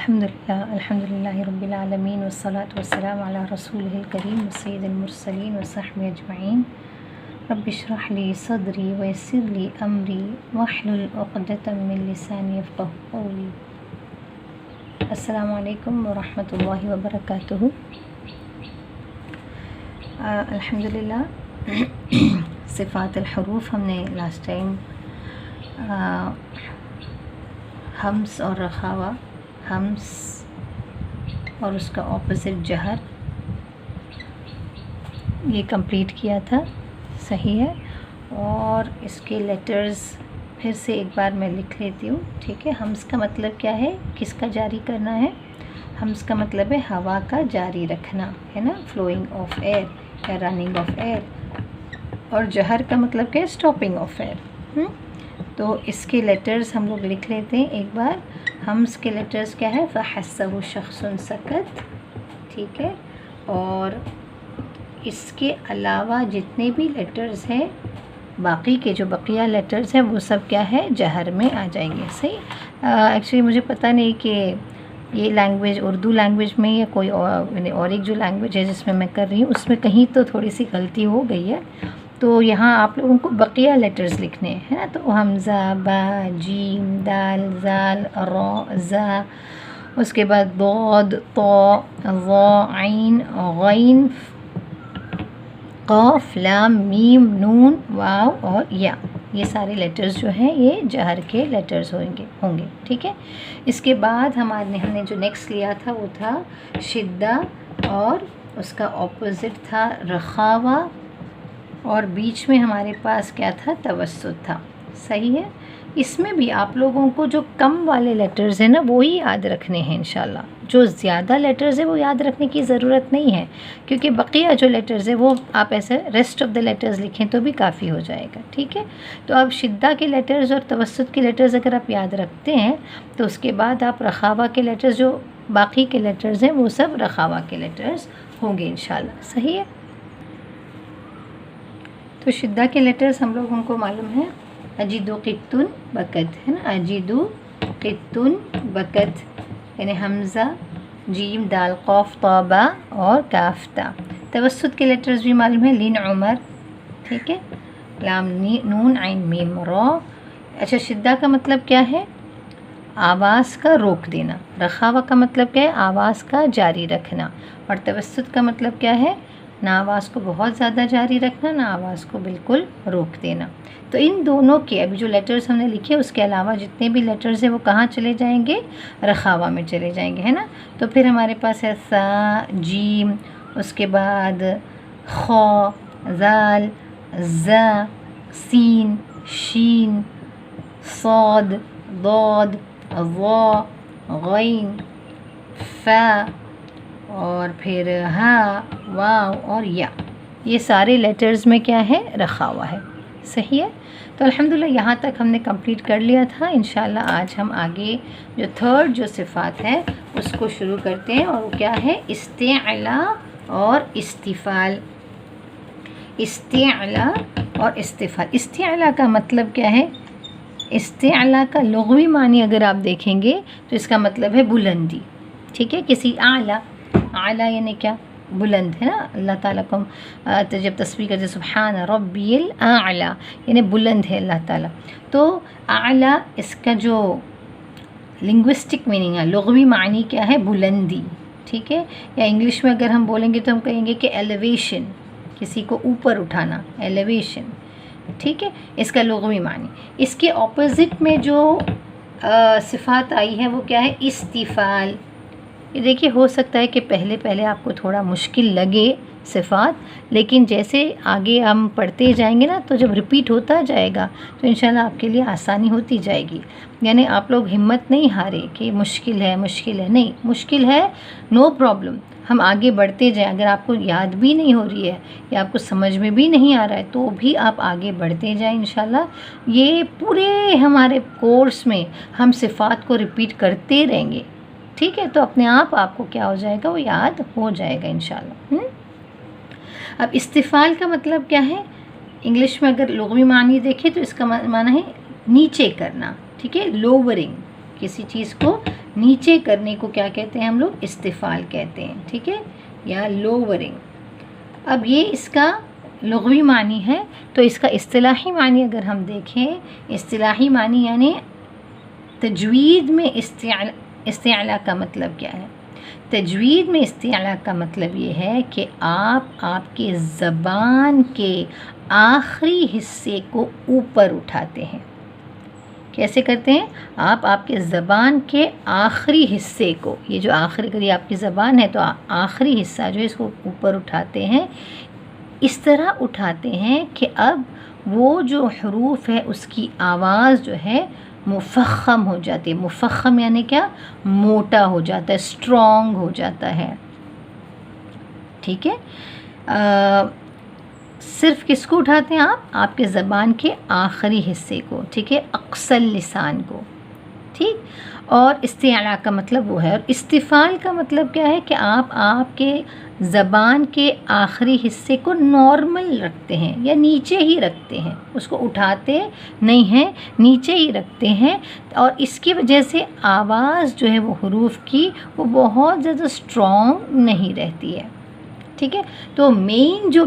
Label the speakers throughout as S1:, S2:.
S1: الحمدللہ رب العالمین والصلاة والسلام علی رسولہ الکریم وسید المرسلین وصحبہ اجمعین رب اشرح لی صدری ویسر لی امری واحلل عقدۃ من لسانی یفقہوا قولی۔ السلام علیکم ورحمۃ اللہ وبرکاتہ۔ الحمدللہ صفات الحروف ہم نے لاسٹ ٹائم ہمس اور رخاوہ، ہمس اور اس کا اپوزٹ جہر، یہ کمپلیٹ کیا تھا، صحیح ہے۔ اور اس کے لیٹرز پھر سے ایک بار میں لکھ لیتی ہوں، ٹھیک ہے۔ ہمس کا مطلب کیا ہے، کس کا جاری کرنا ہے؟ ہمس کا مطلب ہے ہوا کا جاری رکھنا، ہے نا، فلوئنگ آف ایئر یا رننگ آف ایئر۔ اور جہر کا مطلب کیا ہے، اسٹاپنگ آف ایئر۔ تو اس کے لیٹرز ہم لوگ لکھ لیتے ہیں ایک بار۔ ہمس کے لیٹرز کیا ہے، فَحَسَّهُ شَخْصٌ سَكَتَ، ٹھیک ہے۔ اور اس کے علاوہ جتنے بھی لیٹرز ہیں، باقی کے جو بقیہ لیٹرز ہیں وہ سب کیا ہے، جہر میں آ جائیں گے، صحیح۔ ایکچولی مجھے پتہ نہیں کہ یہ لینگویج اردو لینگویج میں یا کوئی اور ایک جو لینگویج ہے جس میں میں کر رہی ہوں اس میں کہیں تو تھوڑی سی غلطی ہو گئی ہے، تو یہاں آپ لوگوں کو بقیہ لیٹرز لکھنے ہیں نا، تو حمزہ، با، جیم، دال، زال، را، زا، اس کے بعد ضاد، طا، ظا، عین، غین، قاف، لام، میم، نون، واو اور یا، یہ سارے لیٹرز جو ہیں یہ جہر کے لیٹرز ہوں گے، ٹھیک ہے۔ اس کے بعد ہم نے جو نیکسٹ لیا تھا وہ تھا شدہ، اور اس کا اپوزٹ تھا رخاوہ، اور بیچ میں ہمارے پاس کیا تھا، توسط تھا، صحیح ہے۔ اس میں بھی آپ لوگوں کو جو کم والے لیٹرز ہیں نا وہی یاد رکھنے ہیں انشاءاللہ، جو زیادہ لیٹرز ہیں وہ یاد رکھنے کی ضرورت نہیں ہے، کیونکہ بقیہ جو لیٹرز ہیں وہ آپ ایسے ریسٹ آف دا لیٹرز لکھیں تو بھی کافی ہو جائے گا، ٹھیک ہے۔ تو اب شدہ کے لیٹرز اور توسط کے لیٹرز اگر آپ یاد رکھتے ہیں تو اس کے بعد آپ رخاوہ کے لیٹرز، جو باقی کے لیٹرز ہیں وہ سب رخاوہ کے لیٹرز ہوں گے انشاءاللہ، صحیح ہے۔ تو شدہ کے لیٹرز ہم لوگوں کو معلوم ہے، اجیدو قطن بکت، ہے نا، اجیدو قطن بکت، یعنی حمزہ، جیم، دال، قاف، طا، با اور کاف، تا۔ توسط کے لیٹرز بھی معلوم ہے، لین، عمر، ٹھیک ہے، لام، نون، عین، میم، را۔ اچھا، شدہ کا مطلب کیا ہے، آواز کا روک دینا۔ رخاوہ کا مطلب کیا ہے، آواز کا جاری رکھنا۔ اور توسط کا مطلب کیا ہے، نہ آواز کو بہت زیادہ جاری رکھنا، نہ آواز کو بالکل روک دینا۔ تو ان دونوں کے ابھی جو لیٹرز ہم نے لکھے اس کے علاوہ جتنے بھی لیٹرز ہیں وہ کہاں چلے جائیں گے، رخاوہ میں چلے جائیں گے، ہے نا۔ تو پھر ہمارے پاس ہے سا، جیم، اس کے بعد خا، زال، زا، سین، شین، صاد، ضاد، ظا، غین، فا، اور پھر ہا، واو اور یا، یہ سارے لیٹرز میں کیا ہے، رخاوہ ہے، صحیح ہے۔ تو الحمدللہ یہاں تک ہم نے کمپلیٹ کر لیا تھا۔ انشاءاللہ آج ہم آگے جو تھرڈ جو صفات ہے اس کو شروع کرتے ہیں، اور وہ کیا ہے، استعلا اور استفال۔ استعلا اور استفال۔ استعلا کا مطلب کیا ہے، استعلا کا لغوی معنی اگر آپ دیکھیں گے تو اس کا مطلب ہے بلندی، ٹھیک ہے۔ کسی اعلیٰ، اعلیٰ یعنی کیا، بلند، ہے نا۔ اللہ تعالیٰ کو جب تسبیح کرتے سبحان ربی الاعلیٰ، یعنی بلند ہے اللہ تعالیٰ۔ تو اعلیٰ اس کا جو لنگوسٹک میننگ ہے، لغوی معنی کیا ہے، بلندی، ٹھیک ہے۔ یا انگلش میں اگر ہم بولیں گے تو ہم کہیں گے کہ ایلیویشن، کسی کو اوپر اٹھانا، ایلیویشن، ٹھیک ہے، اس کا لغوی معنی۔ اس کے اپوزٹ میں جو صفات آئی ہے وہ کیا ہے، استفال۔ یہ دیکھیے، ہو سکتا ہے کہ پہلے آپ کو تھوڑا مشکل لگے صفات، لیکن جیسے آگے ہم پڑھتے جائیں گے نا تو جب ریپیٹ ہوتا جائے گا تو انشاءاللہ آپ کے لیے آسانی ہوتی جائے گی۔ یعنی آپ لوگ ہمت نہیں ہارے کہ مشکل ہے نہیں، مشکل ہے، نو پرابلم، ہم آگے بڑھتے جائیں۔ اگر آپ کو یاد بھی نہیں ہو رہی ہے یا آپ کو سمجھ میں بھی نہیں آ رہا ہے تو بھی آپ آگے بڑھتے جائیں انشاءاللہ۔ یہ پورے ہمارے کورس میں ہم صفات کو ریپیٹ کرتے رہیں گے، ٹھیک ہے، تو اپنے آپ کو کیا ہو جائے گا، وہ یاد ہو جائے گا انشاءاللہ۔ اب استفال کا مطلب کیا ہے، انگلش میں اگر لغوی معنی دیکھیں تو اس کا معنی ہے نیچے کرنا، ٹھیک ہے، لوورنگ، کسی چیز کو نیچے کرنے کو کیا کہتے ہیں ہم لوگ؟ استفال کہتے ہیں، ٹھیک ہے، یا لوورنگ۔ اب یہ اس کا لغوی معنی ہے، تو اس کا اصطلاحی معنی اگر ہم دیکھیں، اصطلاحی معنی یعنی تجوید میں استعلا کا مطلب کیا ہے؟ تجوید میں استعلا کا مطلب یہ ہے کہ آپ کے زبان کے آخری حصے کو اوپر اٹھاتے ہیں۔ کیسے کرتے ہیں؟ آپ کے زبان کے آخری حصے کو، یہ جو آخری، اگر یہ آپ کی زبان ہے تو آخری حصہ جو ہے اس کو اوپر اٹھاتے ہیں، اس طرح اٹھاتے ہیں کہ اب وہ جو حروف ہے اس کی آواز جو ہے مفخم ہو جاتی ہے۔ مفخم یعنی کیا؟ موٹا ہو جاتا ہے، اسٹرانگ ہو جاتا ہے، ٹھیک ہے۔ صرف کس کو اٹھاتے ہیں آپ کے زبان کے آخری حصے کو، ٹھیک ہے، اقصى لسان کو، ٹھیک۔ اور استعلا کا مطلب وہ ہے، اور استفال کا مطلب کیا ہے کہ آپ کے زبان کے آخری حصے کو نارمل رکھتے ہیں یا نیچے ہی رکھتے ہیں، اس کو اٹھاتے نہیں ہیں، نیچے ہی رکھتے ہیں، اور اس کی وجہ سے آواز جو ہے وہ حروف کی وہ بہت زیادہ اسٹرانگ نہیں رہتی ہے، ٹھیک ہے۔ تو مین جو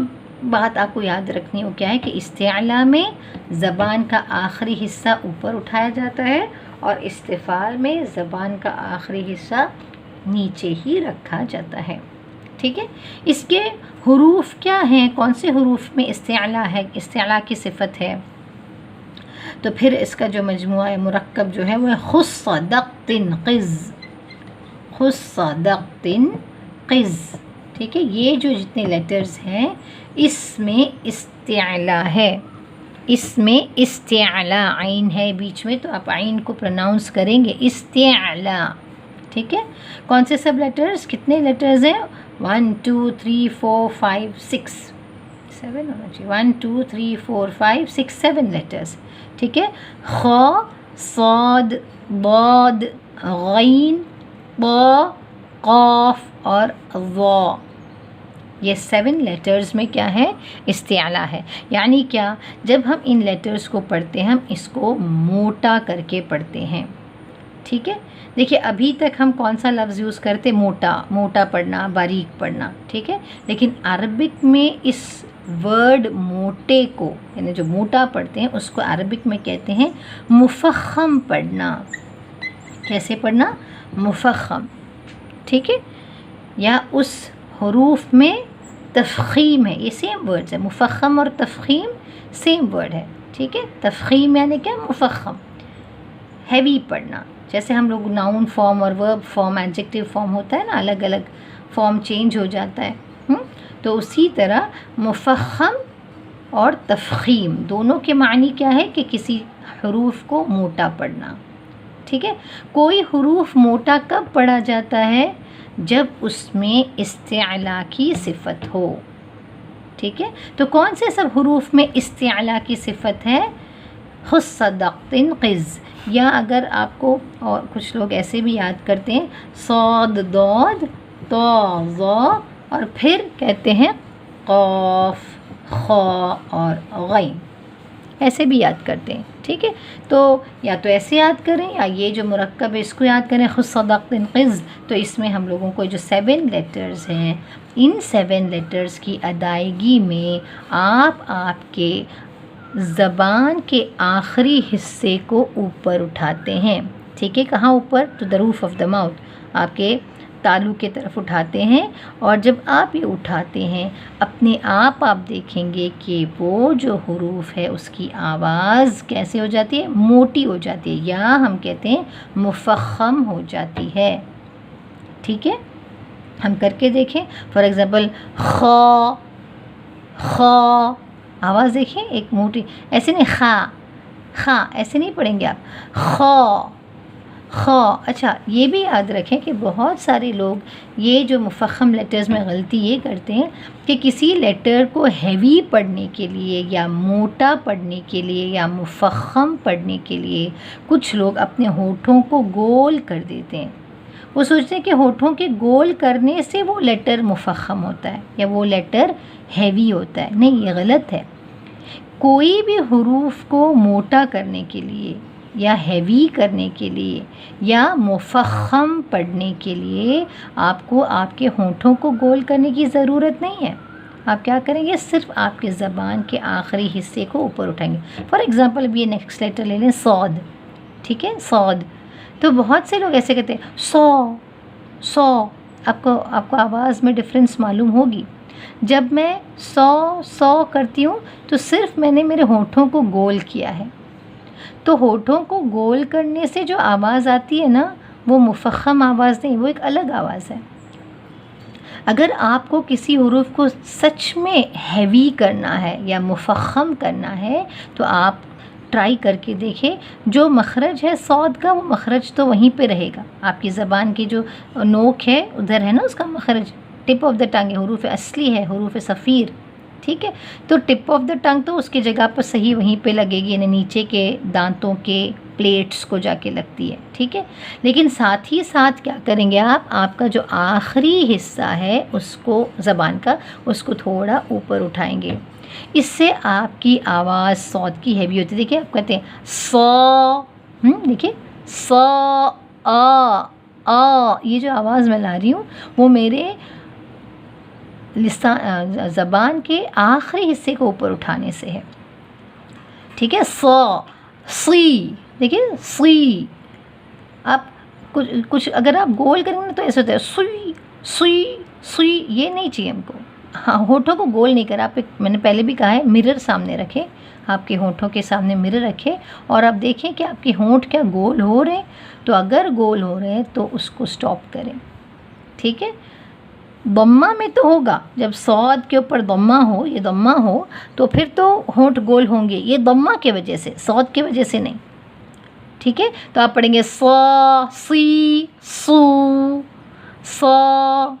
S1: بات آپ کو یاد رکھنی ہے وہ کیا ہے کہ استعلا میں زبان کا آخری حصہ اوپر اٹھایا جاتا ہے، اور استفال میں زبان کا آخری حصہ نیچے ہی رکھا جاتا ہے، ٹھیک ہے۔ اس کے حروف کیا ہیں؟ کون سے حروف میں استعلا ہے، استعلا کی صفت ہے؟ تو پھر اس کا جو مجموعہ مرکب جو ہے وہ خص دقت قز، خص دقت قز، ٹھیک ہے۔ یہ جو جتنے لیٹرز ہیں اس میں استعلا ہے، اس میں استعلا، عین ہے بیچ میں تو آپ عین کو پروناؤنس کریں گے استعلا، ٹھیک ہے۔ کون سے سب لیٹرز؟ کتنے لیٹرز ہیں؟ 1 2 3 4 5 6 7 ہونا چاہیے، 1 2 3 4 5 6 7 لیٹرز، ٹھیک ہے۔ خ، صاد، ضاد، غین، طا، قاف اور ظا، یہ 7 لیٹرز میں کیا ہے؟ استعلا ہے۔ یعنی کیا؟ جب ہم ان لیٹرز کو پڑھتے ہیں ہم اس کو موٹا کر کے پڑھتے ہیں، ٹھیک ہے۔ دیکھیے ابھی تک ہم کون سا لفظ یوز کرتے؟ موٹا، موٹا پڑھنا، باریک پڑھنا، ٹھیک ہے۔ لیکن عربک میں اس ورڈ موٹے کو، یعنی جو موٹا پڑھتے ہیں اس کو عربک میں کہتے ہیں مفخم پڑھنا۔ کیسے پڑھنا؟ مفخم، ٹھیک ہے۔ یا اس حروف میں تفخیم ہے، یہ سیم ورڈز ہے، مفخم اور تفخیم سیم ورڈ ہے، ٹھیک ہے۔ تفخیم یعنی کیا؟ مفخم، ہیوی پڑھنا، جیسے ہم لوگ ناؤن فارم اور ورب فارم، ایڈجیکٹیو فارم ہوتا ہے نا، الگ الگ فارم چینج ہو جاتا ہے، تو اسی طرح مفخم اور تفخیم دونوں کے معنی کیا ہے کہ کسی حروف کو موٹا پڑھنا، ٹھیک ہے۔ کوئی حروف موٹا کب پڑھا جاتا ہے؟ جب اس میں استعلا کی صفت ہو، ٹھیک ہے۔ تو کون سے سب حروف میں استعلا کی صفت ہے؟ خص دقت قز، یا اگر آپ کو، اور کچھ لوگ ایسے بھی یاد کرتے ہیں، صاد، ضاد، طا، ظا، اور پھر کہتے ہیں قاف، خا اور غین، ایسے بھی یاد کرتے ہیں، ٹھیک ہے۔ تو یا تو ایسے یاد کریں یا یہ جو مرکب ہے اس کو یاد کریں، خص دقت قز، تو اس میں ہم لوگوں کو جو 7 لیٹرز ہیں ان 7 لیٹرز کی ادائیگی میں آپ کے زبان کے آخری حصے کو اوپر اٹھاتے ہیں، ٹھیک ہے۔ کہاں اوپر؟ To the roof of the mouth, آپ کے تالو کی طرف اٹھاتے ہیں، اور جب آپ یہ اٹھاتے ہیں اپنے آپ دیکھیں گے کہ وہ جو حروف ہے اس کی آواز کیسے ہو جاتی ہے؟ موٹی ہو جاتی ہے، یا ہم کہتے ہیں مفخم ہو جاتی ہے، ٹھیک ہے۔ ہم کر کے دیکھیں، فار ایگزامپل خا، خا، آواز دیکھیں ایک موٹی، ایسے نہیں، خا ایسے نہیں پڑھیں گے آپ، خا، خا۔ اچھا یہ بھی یاد رکھیں کہ بہت سارے لوگ یہ جو مفخم لیٹرز میں غلطی یہ کرتے ہیں کہ کسی لیٹر کو ہیوی پڑھنے کے لیے یا موٹا پڑھنے کے لیے یا مفخم پڑھنے کے لیے کچھ لوگ اپنے ہونٹوں کو گول کر دیتے ہیں، وہ سوچتے ہیں کہ ہونٹوں کے گول کرنے سے وہ لیٹر مفخم ہوتا ہے یا وہ لیٹر ہیوی ہوتا ہے، نہیں، یہ غلط ہے۔ کوئی بھی حروف کو موٹا کرنے کے لیے یا ہیوی کرنے کے لیے یا مفخم پڑھنے کے لیے آپ کو آپ کے ہونٹوں کو گول کرنے کی ضرورت نہیں ہے. آپ کیا کریں گے؟ صرف آپ کے زبان کے آخری حصے کو اوپر اٹھائیں گے. فار ایگزامپل اب یہ نیکسٹ لیٹر لے لیں صاد. ٹھیک ہے، صاد. تو بہت سے لوگ ایسے کہتے ہیں سو. آپ کو آواز میں ڈفرینس معلوم ہوگی. جب میں سو کرتی ہوں تو صرف میں نے میرے ہونٹوں کو گول کیا ہے. تو ہونٹوں کو گول کرنے سے جو آواز آتی ہے نا، وہ مفخم آواز نہیں، وہ ایک الگ آواز ہے. اگر آپ کو کسی حروف کو سچ میں ہیوی کرنا ہے یا مفخم کرنا ہے تو آپ ٹرائی کر کے دیکھیں. جو مخرج ہے صاد کا، وہ مخرج تو وہیں پہ رہے گا. آپ کی زبان کی جو نوک ہے ادھر ہے نا اس کا مخرج، ٹپ آف دا ٹنگ ہے، حروف اصلی ہے، حروف صفیر. ٹھیک ہے، تو ٹپ آف دا ٹنگ تو اس کی جگہ پر صحیح وہیں پہ لگے گی، یعنی نیچے کے دانتوں کے پلیٹس کو جا کے لگتی ہے. ٹھیک ہے، لیکن ساتھ ہی ساتھ کیا کریں گے آپ کا جو آخری حصہ ہے اس کو زبان کا، اس کو تھوڑا اوپر اٹھائیں گے. اس سے آپ کی آواز صاد کی ہیوی ہوتی ہے. دیکھیں آپ کہتے ہیں سو، دیکھیں سو آ، یہ جو آواز میں لا رہی ہوں وہ میرے زبان کے آخری حصے کو اوپر اٹھانے سے ہے. ٹھیک ہے، سی. دیکھیں سی. آپ کچھ اگر آپ گول کریں گے تو ایسا ہوتا ہے سوئی. یہ نہیں چاہیے ہم کو. ہاں، ہونٹوں کو گول نہیں کرا. میں نے پہلے بھی کہا ہے مرر سامنے رکھیں، آپ کے ہونٹوں کے سامنے مرر رکھیں اور آپ دیکھیں کہ آپ کے ہونٹ کیا گول ہو رہے ہیں. تو اگر گول ہو رہے ہیں تو اس کو سٹاپ کریں. ٹھیک ہے، ضمہ میں تو ہوگا. جب صاد کے اوپر ضمہ ہو، یہ ضمہ ہو تو پھر تو ہونٹ گول ہوں گے. یہ ضمہ کی وجہ سے، صاد کی وجہ سے نہیں. ٹھیک ہے، تو آپ پڑھیں گے سی سو صاد.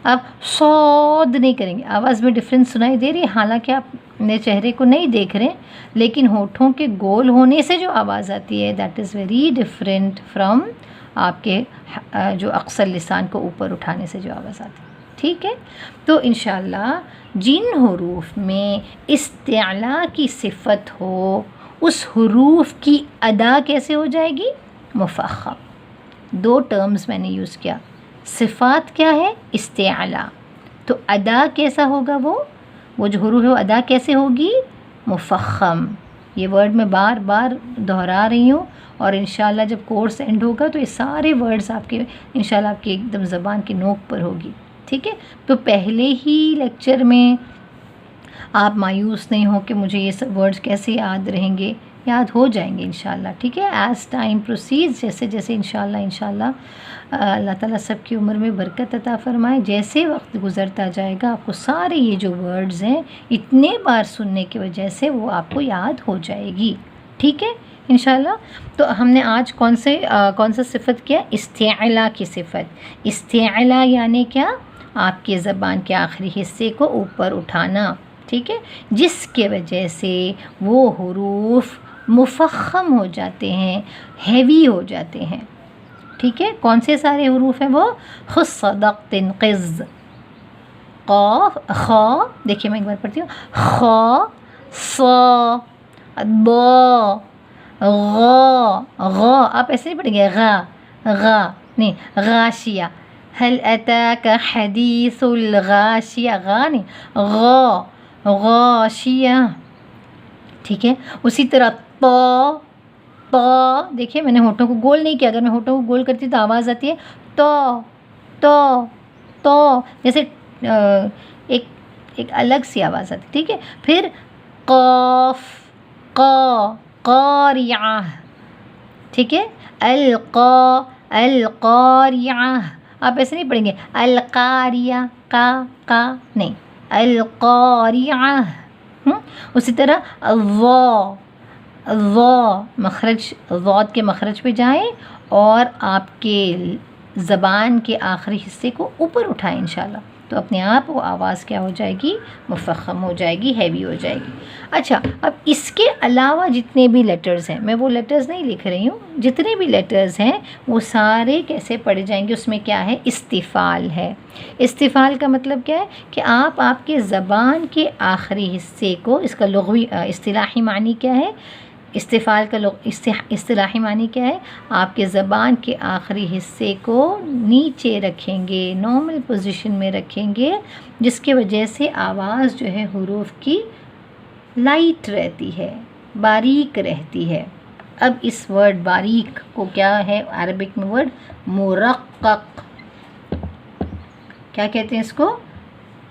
S1: آپ صاد نہیں کریں گے. آواز میں ڈفرینس سنائی دے رہی ہے، حالانکہ آپ میرے چہرے کو نہیں دیکھ رہے، لیکن ہونٹوں کے گول ہونے سے جو آواز آتی ہے that is very different from آپ کے جو اکثر لسان کو اوپر اٹھانے سے جو آواز آتی ہے. ٹھیک ہے، تو انشاءاللہ جن حروف میں استعلاء کی صفت ہو اس حروف کی ادا کیسے ہو جائے گی؟ مفخم. 2 ٹرمز میں نے یوز کیا. صفات کیا ہے؟ استعلاء. تو ادا کیسا ہوگا؟ وہ جو حروف ہے وہ ادا کیسے ہوگی؟ مفخم. یہ ورڈ میں بار بار دہرا رہی ہوں اور انشاءاللہ جب کورس اینڈ ہوگا تو یہ سارے ورڈز آپ کے انشاءاللہ آپ کی ایک دم زبان کی نوک پر ہوگی. ٹھیک ہے، تو پہلے ہی لیکچر میں آپ مایوس نہیں ہو کہ مجھے یہ سب ورڈز کیسے یاد رہیں گے. یاد ہو جائیں گے انشاءاللہ. ٹھیک ہے، ایز ٹائم پروسیڈ، جیسے انشاءاللہ اللہ تعالیٰ سب کی عمر میں برکت عطا فرمائے. جیسے وقت گزرتا جائے گا آپ کو سارے یہ جو ورڈز ہیں اتنے بار سننے کی وجہ سے وہ آپ کو یاد ہو جائے گی. ٹھیک ہے انشاءاللہ. تو ہم نے آج کون سا صفت کیا؟ استعلاء کی صفت. استعلاء یعنی کیا؟ آپ کے زبان کے آخری حصے کو اوپر اٹھانا. ٹھیک ہے، جس کے وجہ سے وہ حروف مفخم ہو جاتے ہیں، ہیوی ہو جاتے ہیں. ٹھیک ہے، کون سے سارے حروف ہیں وہ؟ خذ صدقت قز، قاف، خا. دیکھیے میں ایک بار پڑھتی ہوں. خا، صا، ضا، غا. آپ ایسے نہیں پڑھیں گے غا نہیں، غاشیہ. هل اتاک حدیث الغاشیہ. غا نہیں، غاشیہ. ٹھیک ہے، اسی طرح طا. دیکھیے میں نے ہونٹوں کو گول نہیں کیا. اگر میں ہونٹوں کو گول کرتی تو آواز آتی ہے تو جیسے ایک الگ سی آواز آتی. ٹھیک ہے، پھر قاف، قاریعہ. ٹھیک ہے، القاریعہ. آپ ایسے نہیں پڑھیں گے القاریہ، کا نہیں، القاریعہ. اسی طرح ضا مخرج، ضاد کے مخرج پہ جائیں اور آپ کے زبان کے آخری حصے کو اوپر اٹھائیں انشاءاللہ. تو اپنے آپ وہ آواز کیا ہو جائے گی؟ مفخم ہو جائے گی، ہیوی ہو جائے گی۔ اچھا، اب اس کے علاوہ جتنے بھی لیٹرز ہیں، میں وہ لیٹرز نہیں لکھ رہی ہوں، جتنے بھی لیٹرز ہیں وہ سارے کیسے پڑھے جائیں گے؟ اس میں کیا ہے؟ استفال ہے۔ استفال کا مطلب کیا ہے؟ کہ آپ کے زبان کے آخری حصے کو، اس کا لغوی اصطلاحی معنی کیا ہے؟ استفال کا اصطلاحی معنی کیا ہے؟ آپ کے زبان کے آخری حصے کو نیچے رکھیں گے، نارمل پوزیشن میں رکھیں گے، جس کی وجہ سے آواز جو ہے حروف کی لائٹ رہتی ہے، باریک رہتی ہے۔ اب اس ورڈ باریک کو کیا ہے عربک میں ورڈ؟ مرقق۔ کیا کہتے ہیں اس کو؟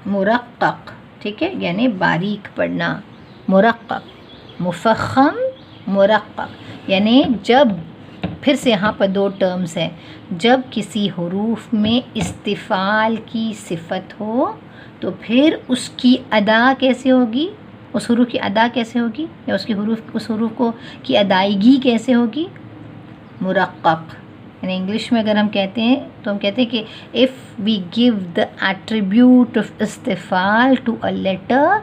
S1: مرقق، ٹھیک ہے، یعنی باریک پڑھنا، مرقق، مفخم، مرقق، یعنی جب، پھر سے یہاں پر دو ٹرمز ہیں، جب کسی حروف میں استفال کی صفت ہو تو پھر اس کی ادا کیسے ہوگی؟ اس حروف کی ادا کیسے ہوگی؟ یا اس حروف کی ادائیگی کیسے ہوگی؟ مرقق۔ یعنی انگلش میں اگر ہم کہتے ہیں تو ہم کہتے ہیں کہ if we give the attribute of استفال to a letter,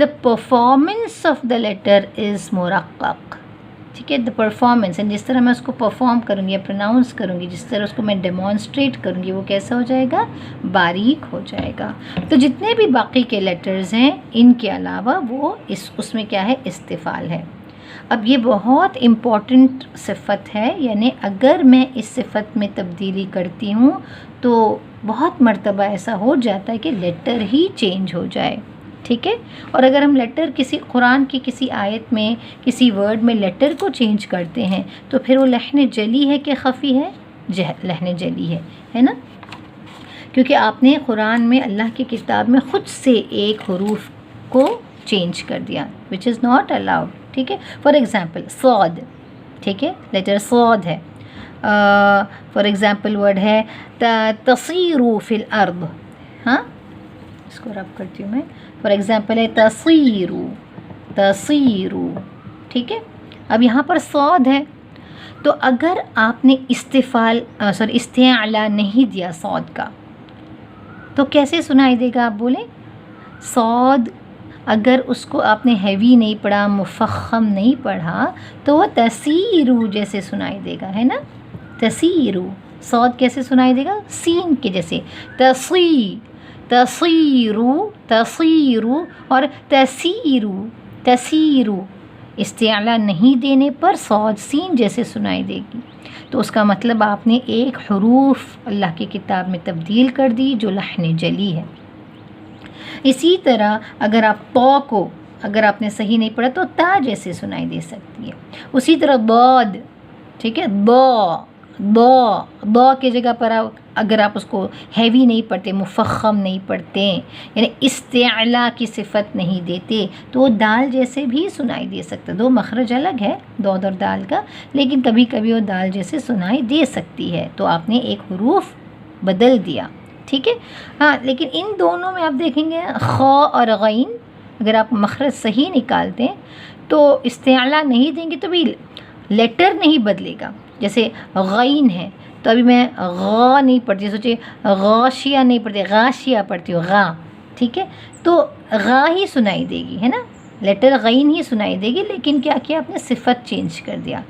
S1: the performance of the letter is مرقق، ٹھیک ہے، the performance، جس طرح میں اس کو پرفارم کروں گی یا پروناؤنس کروں گی، جس طرح اس کو میں ڈیمونسٹریٹ کروں گی، وہ کیسا ہو جائے گا؟ باریک ہو جائے گا۔ تو جتنے بھی باقی کے لیٹرز ہیں ان کے علاوہ وہ اس میں کیا ہے؟ استفال ہے۔ اب یہ بہت امپورٹنٹ صفت ہے، یعنی اگر میں اس صفت میں تبدیلی کرتی ہوں تو بہت مرتبہ ایسا ہو جاتا ہے کہ لیٹر ہی چینج ہو جائے، ٹھیک ہے۔ اور اگر ہم لیٹر کسی قرآن کی کسی آیت میں، کسی ورڈ میں لیٹر کو چینج کرتے ہیں تو پھر وہ لحن جلی ہے کہ خفی ہے؟ لحن جلی ہے نا، کیونکہ آپ نے قرآن میں، اللہ کی کتاب میں خود سے ایک حروف کو چینج کر دیا، which is not allowed، ٹھیک ہے۔ فار ایگزامپل صاد، ٹھیک ہے، لیٹر صاد ہے۔ فار ایگزامپل ورڈ ہے تصیر فی الارض، ہاں اس کو رب کرتی ہوں میں۔ فار ایگزامپل ہے تصیر، ٹھیک ہے۔ اب یہاں پر صاد ہے، تو اگر آپ نے استعلا نہیں دیا صاد کا تو کیسے سنائی دے گا؟ آپ بولیں، صاد اگر اس کو آپ نے ہیوی نہیں پڑھا، مفخم نہیں پڑھا تو وہ تسیرو جیسے سنائی دے گا، ہے نا، تسیرو۔ صاد کیسے سنائی دے گا؟ سین کے جیسے، تصیرو اور تسیرو۔ استعلا نہیں دینے پر صاد سین جیسے سنائی دے گی، تو اس کا مطلب آپ نے ایک حروف اللہ کی کتاب میں تبدیل کر دی جو لحن جلی ہے۔ اسی طرح اگر آپ تو کو اگر آپ نے صحیح نہیں پڑھا تو تا جیسے سنائی دے سکتی ہے۔ اسی طرح ضاد، ٹھیک ہے، ضا کی جگہ پر اگر آپ اس کو ہیوی نہیں پڑھتے، مفخم نہیں پڑھتے، یعنی استعلا کی صفت نہیں دیتے تو وہ دال جیسے بھی سنائی دے سکتا۔ دو مخرج الگ ہے دود اور دال کا، لیکن کبھی کبھی وہ دال جیسے سنائی دے سکتی ہے، تو آپ نے ایک حروف بدل دیا، ٹھیک ہے۔ ہاں، لیکن ان دونوں میں آپ دیکھیں گے خا اور غین، اگر آپ مخرج صحیح نکالتے ہیں تو استعلا نہیں دیں گے تو بھی لیٹر نہیں بدلے گا۔ جیسے غین ہے تو ابھی میں غا نہیں پڑھتی، سوچے غاشیہ نہیں پڑھتی، غاشیہ پڑھتی ہوں، غا، ٹھیک ہے، تو غا ہی سنائی دے گی، ہے نا، لیٹر غین ہی سنائی دے گی، لیکن کیا کیا آپ نے؟ صفت چینج کر دیا۔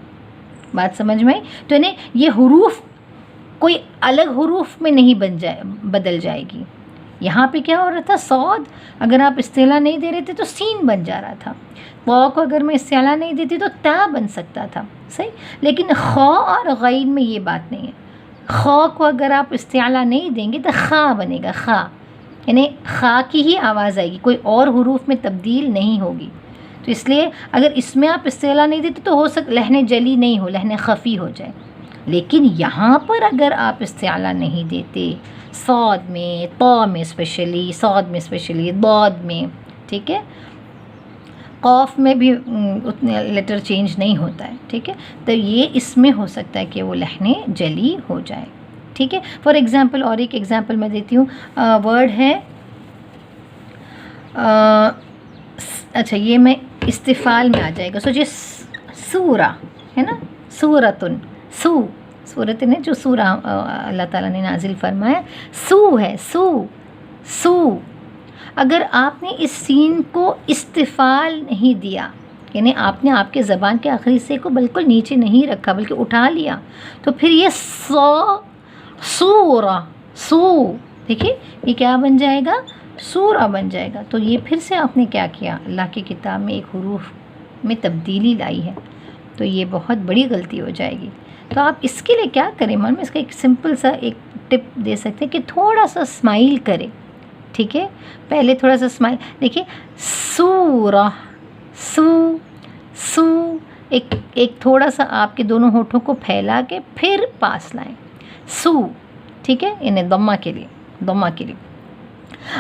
S1: بات سمجھ میں آئی؟ تو یعنی یہ حروف کوئی الگ حروف میں نہیں بدل جائے گی۔ یہاں پہ کیا ہو رہا تھا؟ صاد اگر آپ استعلا نہیں دے رہے تھے تو سین بن جا رہا تھا، قا کو اگر میں استعلا نہیں دیتی تو تا بن سکتا تھا، صحیح، لیکن خا اور غین میں یہ بات نہیں ہے۔ خا کو اگر آپ استعلا نہیں دیں گے تو خا بنے گا، خا، یعنی خا کی ہی آواز آئے گی، کوئی اور حروف میں تبدیل نہیں ہوگی۔ تو اس لیے اگر اس میں آپ استعلا نہیں دیتے تو ہو سکتا لحن جلی نہیں ہو، لحن خفی ہو جائے، لیکن یہاں پر اگر آپ استعلا نہیں دیتے، صاد میں، طا میں اسپیشلی، صاد میں اسپیشلی، ضاد میں، ٹھیک ہے، قاف میں بھی اتنے لیٹر چینج نہیں ہوتا ہے، ٹھیک ہے، تو یہ اس میں ہو سکتا ہے کہ وہ لحن جلی ہو جائے، ٹھیک ہے۔ فار ایگزامپل، اور ایک ایگزامپل میں دیتی ہوں، ورڈ ہے، اچھا یہ میں استفال میں آ جائے گا، سوچے سورہ ہے نا، سورتن، سورت نے جو سورہ اللہ تعالیٰ نے نازل فرمایا، سو ہے، سو. اگر آپ نے اس سین کو استفال نہیں دیا، یعنی آپ نے آپ کے زبان کے آخری حصے کو بالکل نیچے نہیں رکھا بلکہ اٹھا لیا، تو پھر یہ سورہ، سو، دیکھیے یہ کیا بن جائے گا؟ سورہ بن جائے گا. تو یہ پھر سے آپ نے کیا کیا؟ اللہ کی کتاب میں ایک حروف میں تبدیلی لائی ہے، تو یہ بہت بڑی غلطی ہو جائے گی. تو آپ اس کے لیے کیا کریں؟ میں اس کا ایک سمپل سا ایک ٹپ دے سکتے ہیں کہ تھوڑا سا اسمائل کریں. ٹھیک ہے، پہلے تھوڑا سا اسمائل، دیکھیے سورہ، سو، سو، ایک تھوڑا سا آپ کے دونوں ہونٹوں کو پھیلا کے پھر پاس لائیں، سو. ٹھیک ہے، انہیں ضمہ کے لیے، ضمہ کے لیے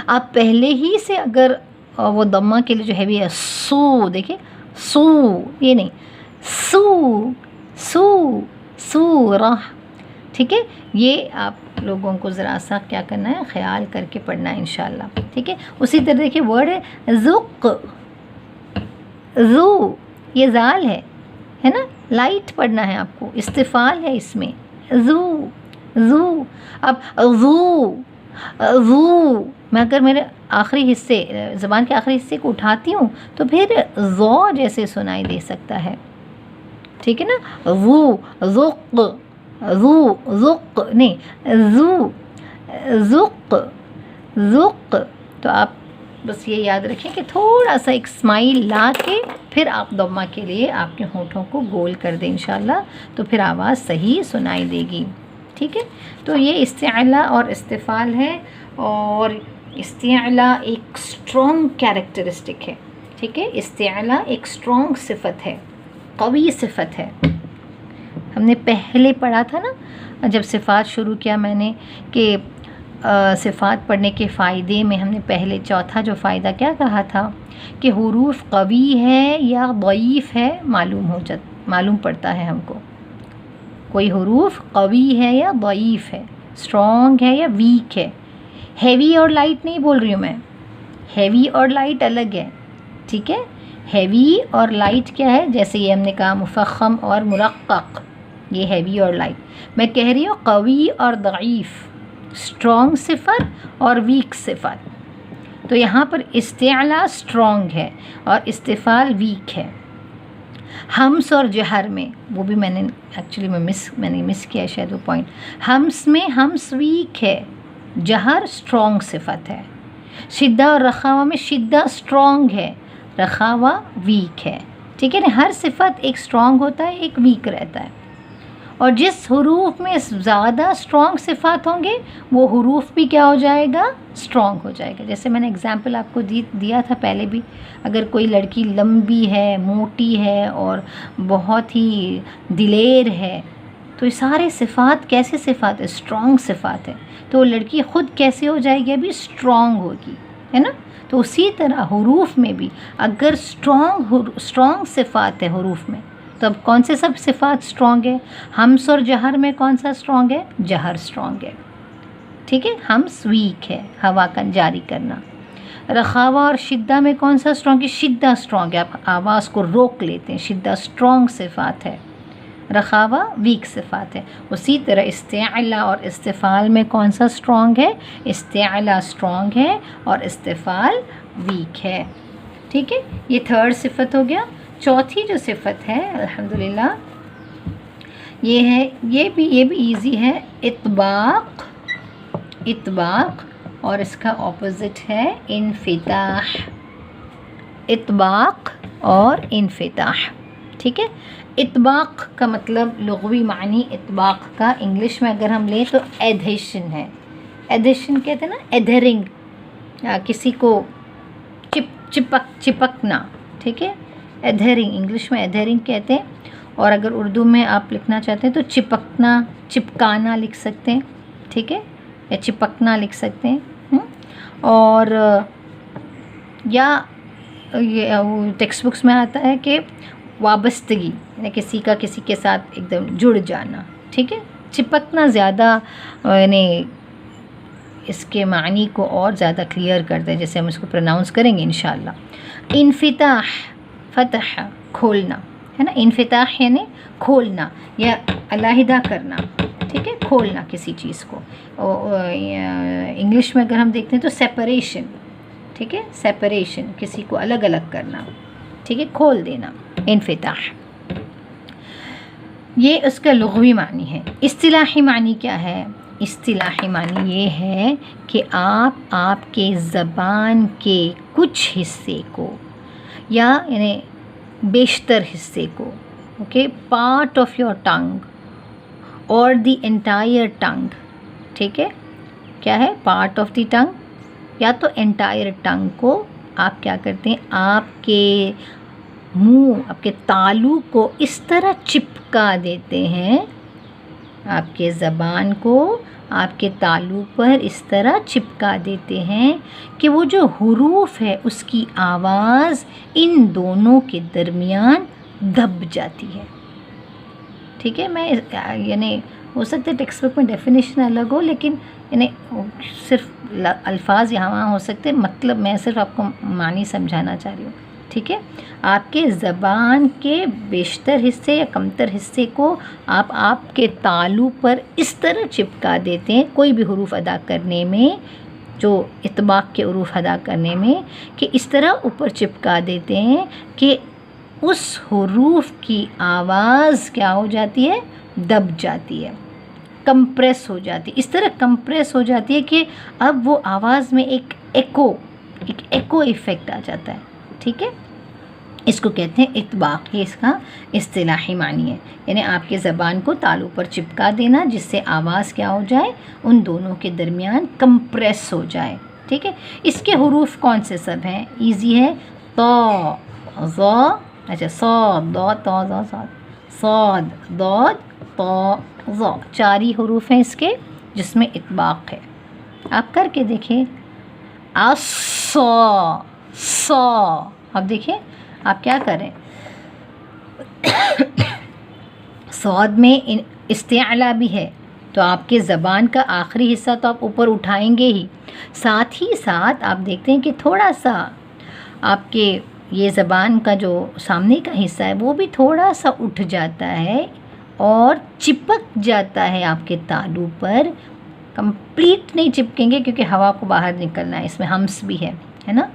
S1: آپ پہلے ہی سے اگر وہ ضمہ کے لیے جو ہے بھی سو، دیکھیں سو، یہ نہیں، سو، سو، سورہ. ٹھیک ہے، یہ آپ لوگوں کو ذرا سا کیا کرنا ہے، خیال کر کے پڑھنا ہے انشاءاللہ. ٹھیک ہے، اسی طرح دیکھیے ورڈ ہے ذق، ذو، یہ زال ہے نا، لائٹ پڑھنا ہے آپ کو، استفال ہے اس میں، ذو، ذو. اب ذو، ذو میں اگر میرے آخری حصے، زبان کے آخری حصے کو اٹھاتی ہوں تو پھر ذو جیسے سنائی دے سکتا ہے. ٹھیک ہے نا، ذو، ذق، ذو، ذق نہیں، ذو، ذق، ذق. تو آپ بس یہ یاد رکھیں کہ تھوڑا سا ایک اسمائل لا کے پھر آپ ضمہ کے لیے آپ کے ہونٹوں کو گول کر دیں انشاءاللہ، تو پھر آواز صحیح سنائی دے گی. ٹھیک ہے، تو یہ استعلا اور استفال ہے، اور استعلا ایک اسٹرانگ کیریکٹرسٹک ہے. ٹھیک ہے، استعلا ایک اسٹرانگ صفت ہے، قوی صفت ہے. ہم نے پہلے پڑھا تھا نا جب صفات شروع کیا میں نے، کہ صفات پڑھنے کے فائدے میں ہم نے پہلے چوتھا جو فائدہ کیا کہا تھا کہ حروف قوی ہے یا ضعیف ہے معلوم پڑتا ہے ہم کو. کوئی حروف قوی ہے یا ضعیف ہے، اسٹرانگ ہے یا ویک ہے. ہیوی اور لائٹ نہیں بول رہی ہوں میں، ہیوی اور لائٹ الگ ہے. ٹھیک ہے، ہیوی اور لائٹ کیا ہے؟ جیسے یہ ہم نے کہا مفخم اور مرقق، یہ ہیوی اور لائٹ. میں کہہ رہی ہوں قوی اور ضعیف، اسٹرانگ صفت اور ویک صفت. تو یہاں پر استعلا اسٹرانگ ہے اور استفال ویک ہے. ہمس اور جہر میں، وہ بھی میں نے ایکچولی میں نے مس کیا شاید وہ پوائنٹ. ہمس میں ہمس ویک ہے، جہر اسٹرانگ صفت ہے. شدہ اور رخاوہ میں شدہ اسٹرانگ ہے، رخاوہ ویک ہے. ٹھیک ہے نا، ہر صفت ایک اسٹرانگ ہوتا ہے، ایک ویک رہتا ہے. اور جس حروف میں زیادہ اسٹرانگ صفات ہوں گے وہ حروف بھی کیا ہو جائے گا؟ اسٹرانگ ہو جائے گا. جیسے میں نے اگزامپل آپ کو دیا تھا پہلے بھی، اگر کوئی لڑکی لمبی ہے، موٹی ہے اور بہت ہی دلیر ہے، تو یہ سارے صفات کیسے صفات ہے؟ اسٹرانگ صفات ہے. تو وہ لڑکی خود کیسے ہو جائے گی؟ ابھی اسٹرانگ ہوگی، ہے نا. تو اسی طرح حروف میں بھی اگر اسٹرانگ صفات ہے حروف میں، تو اب کون سے سب صفات اسٹرانگ ہے؟ ہمس اور جہر میں کون سا اسٹرانگ ہے؟ جہر اسٹرانگ ہے. ٹھیک ہے، ہمس ویک ہے، ہوا کا جاری کرنا. رخاوہ اور شدہ میں کون سا اسٹرانگ ہے؟ شدہ اسٹرانگ ہے، آپ آواز کو روک لیتے ہیں. شدہ اسٹرانگ صفات ہے، رخاوہ ویک صفات ہے. اسی طرح استعلا اور استفال میں کون سا اسٹرانگ ہے؟ استعلا اسٹرانگ ہے اور استفال ویک ہے. ٹھیک ہے، یہ تھرڈ صفت ہو گیا. چوتھی جو صفت ہے الحمدللہ یہ ہے، یہ بھی ایزی ہے، اطباق. اطباق اور اس کا اپوزٹ ہے انفتاح. اطباق اور انفتاح. ٹھیک ہے، اطباق کا مطلب لغوی معنی اطباق کا انگلش میں اگر ہم لیں تو ایدھیشن ہے. ایدھیشن کہتے ہیں نا، ایدھرنگ، کسی کو چپکنا. ٹھیک ہے، ایدھرنگ انگلش میں ایدھرنگ کہتے ہیں. اور اگر اردو میں آپ لکھنا چاہتے ہیں تو چپکنا، چپکانا لکھ سکتے ہیں. ٹھیک ہے، یا چپکنا لکھ سکتے ہیں. اور یا ٹیکسٹ بکس میں آتا ہے کہ وابستگی، یعنی کسی کا کسی کے ساتھ ایک دم جڑ جانا. ٹھیک ہے، چپکنا زیادہ یعنی اس کے معنی کو اور زیادہ کلیئر کرتا ہے، جیسے ہم اس کو پروناؤنس کریں گے انشاءاللہ. انفتاح، فتح، کھولنا، ہے نا. انفتاح یعنی کھولنا یا علیحدہ کرنا. ٹھیک ٹھیک ہے، کھولنا کسی چیز کو. انگلش میں اگر ہم دیکھتے ہیں تو سیپریشن، ٹھیک ہے، سیپریشن، کسی کو الگ الگ کرنا، ٹھیک ہے، کھول دینا، انفتاح. یہ اس کا لغوی معنی ہے. اصطلاحی معنی کیا ہے؟ اصطلاحی معنی یہ ہے کہ آپ کے زبان کے کچھ حصے کو یا یعنی بیشتر حصے کو، okay, part of your tongue اور دی انٹائر ٹنگ، ٹھیک ہے، کیا ہے پارٹ آف دی ٹنگ یا تو انٹائر ٹنگ کو آپ کیا کرتے ہیں، آپ کے منہ، آپ کے تالو کو اس طرح چپکا دیتے ہیں، آپ کے زبان کو آپ کے تالو پر اس طرح چپکا دیتے ہیں کہ وہ جو حروف ہے اس کی آواز ان دونوں کے درمیان دب جاتی ہے. ٹھیک ہے، میں یعنی ہو سکتا ہے ٹیکسٹ بک میں ڈیفینیشن الگ ہو، لیکن یعنی صرف الفاظ یہاں وہاں ہو سکتے، مطلب میں صرف آپ کو معنی سمجھانا چاہ رہی ہوں. ٹھیک ہے، آپ کے زبان کے بیشتر حصے یا کمتر حصے کو آپ کے تالو پر اس طرح چپکا دیتے ہیں کوئی بھی حروف ادا کرنے میں، جو اطباق کے حروف ادا کرنے میں، کہ اس طرح اوپر چپکا دیتے ہیں کہ اس حروف کی آواز کیا ہو جاتی ہے، دب جاتی ہے، کمپریس ہو جاتی ہے، اس طرح کمپریس ہو جاتی ہے کہ اب وہ آواز میں ایک ایکو ایفیکٹ آ جاتا ہے. ٹھیک ہے، اس کو کہتے ہیں اطباق. یہ اس کا اصطلاحی معنی ہے، یعنی آپ کے زبان کو تالو پر چپکا دینا جس سے آواز کیا ہو جائے، ان دونوں کے درمیان کمپریس ہو جائے. ٹھیک ہے، اس کے حروف کون سے سب ہیں؟ ایزی ہے، تو ظا، اچھا صاد ضاد طا ظا صاد، صاد ضاد طا ظا، 4 ہی حروف ہیں اس کے جس میں اطباق ہے. آپ کر کے دیکھیں، الصا، صا، اب دیکھیں آپ کیا کریں، صاد میں استعلا بھی ہے تو آپ کے زبان کا آخری حصہ تو آپ اوپر اٹھائیں گے ہی، ساتھ ہی ساتھ آپ دیکھتے ہیں کہ تھوڑا سا آپ کے یہ زبان کا جو سامنے کا حصہ ہے وہ بھی تھوڑا سا اٹھ جاتا ہے اور چپک جاتا ہے آپ کے تالو پر. کمپلیٹ نہیں چپکیں گے کیونکہ ہوا کو باہر نکلنا ہے، اس میں ہمس بھی ہے نا،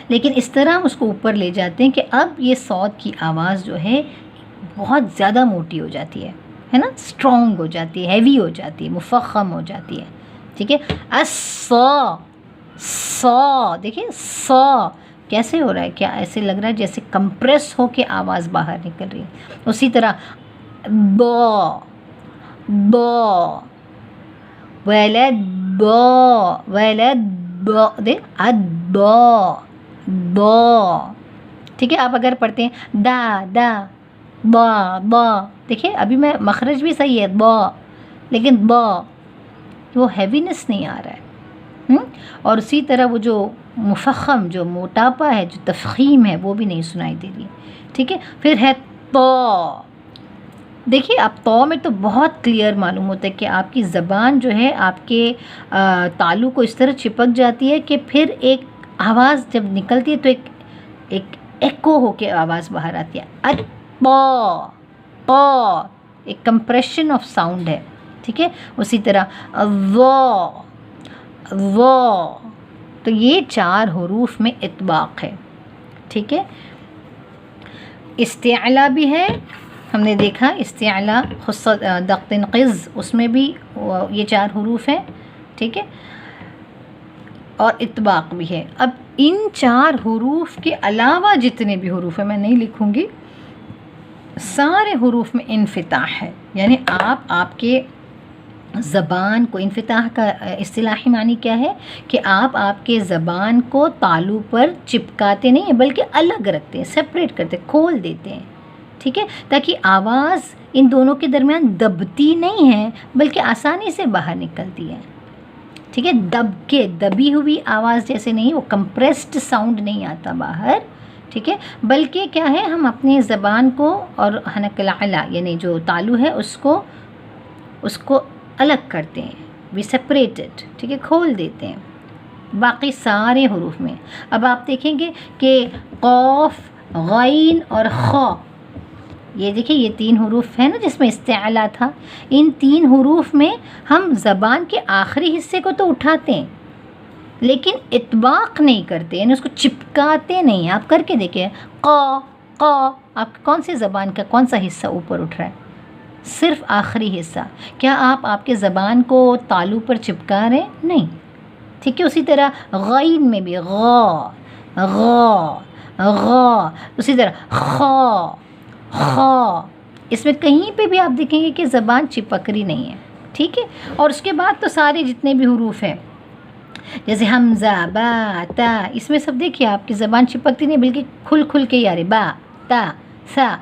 S1: لیکن اس طرح اس کو اوپر لے جاتے ہیں کہ اب یہ صوت کی آواز جو ہے بہت زیادہ موٹی ہو جاتی ہے نا، اسٹرانگ ہو جاتی ہے، ہیوی ہو جاتی ہے، مفخم ہو جاتی ہے. ٹھیک ہے، الصا، صا، دیکھیں صا کیسے ہو رہا ہے، کیا ایسے لگ رہا ہے جیسے کمپریس ہو کے آواز باہر نکل رہی ہے. اسی طرح ضا، ضا، ولد، ضا، ولد، ضا، دیکھ الضا، ضا. ٹھیک ہے، آپ اگر پڑھتے ہیں دا دا با با، دیکھیں ابھی میں مخرج بھی صحیح ہے با، لیکن با وہ ہیوینس نہیں آ رہا ہے. اور اسی طرح وہ جو مفخم، جو موٹاپا ہے، جو تفخیم ہے، وہ بھی نہیں سنائی دے رہی. ٹھیک ہے، پھر ہے تو، دیکھیے آپ تو میں تو بہت کلیئر معلوم ہوتا ہے کہ آپ کی زبان جو ہے آپ کے تالو کو اس طرح چپک جاتی ہے کہ پھر ایک آواز جب نکلتی ہے تو ایک ایکو ہو کے آواز باہر آتی ہے. اطا، طا، ایک کمپریشن آف ساؤنڈ ہے. ٹھیک ہے، اسی طرح وا، وا، تو یہ 4 حروف میں اطباق ہے. ٹھیک ہے، استعلا بھی ہے، ہم نے دیکھا استعلا دقت قز، اس میں بھی یہ 4 حروف ہیں. ٹھیک ہے، اور اطباق بھی ہے. اب ان 4 حروف کے علاوہ جتنے بھی حروف ہیں میں نہیں لکھوں گی، سارے حروف میں انفتاح ہے، یعنی آپ کے زبان کو، انفتاح کا اصطلاحی معنی کیا ہے کہ آپ کے زبان کو تالو پر چپکاتے نہیں ہیں بلکہ الگ رکھتے ہیں، سپریٹ کرتے، کھول دیتے ہیں. ٹھیک ہے، تاکہ آواز ان دونوں کے درمیان دبتی نہیں ہے بلکہ آسانی سے باہر نکلتی ہے. ٹھیک ہے، دبی ہوئی آواز جیسے نہیں، وہ کمپریسڈ ساؤنڈ نہیں آتا باہر. ٹھیک ہے، بلکہ کیا ہے، ہم اپنی زبان کو اور حنک العلا یعنی جو تالو ہے اس کو الگ کرتے ہیں، وی سپریٹڈ. ٹھیک ہے، کھول دیتے ہیں باقی سارے حروف میں. اب آپ دیکھیں گے کہ قاف، غین اور خا، یہ دیکھیں یہ 3 حروف ہے نا جس میں استعلا تھا، ان 3 حروف میں ہم زبان کے آخری حصے کو تو اٹھاتے ہیں لیکن اطباق نہیں کرتے، یعنی اس کو چپکاتے نہیں ہیں۔ آپ کر کے دیکھیں، قا قا، آپ کون سی زبان کا کون سا حصہ اوپر اٹھ رہا ہے؟ صرف آخری حصہ۔ کیا آپ کے زبان کو تالو پر چپکا رہے ہیں؟ نہیں، ٹھیک ہے۔ اسی طرح غین میں بھی غا غا غا، اسی طرح خا خا، اس میں کہیں پہ بھی آپ دیکھیں گے کہ زبان چپک رہی نہیں ہے، ٹھیک ہے۔ اور اس کے بعد تو سارے جتنے بھی حروف ہیں جیسے حمزہ، با، تا، اس میں سب دیکھیے آپ کی زبان چپکتی نہیں بلکہ کھل کھل کے ہی آ رہی، با تا سا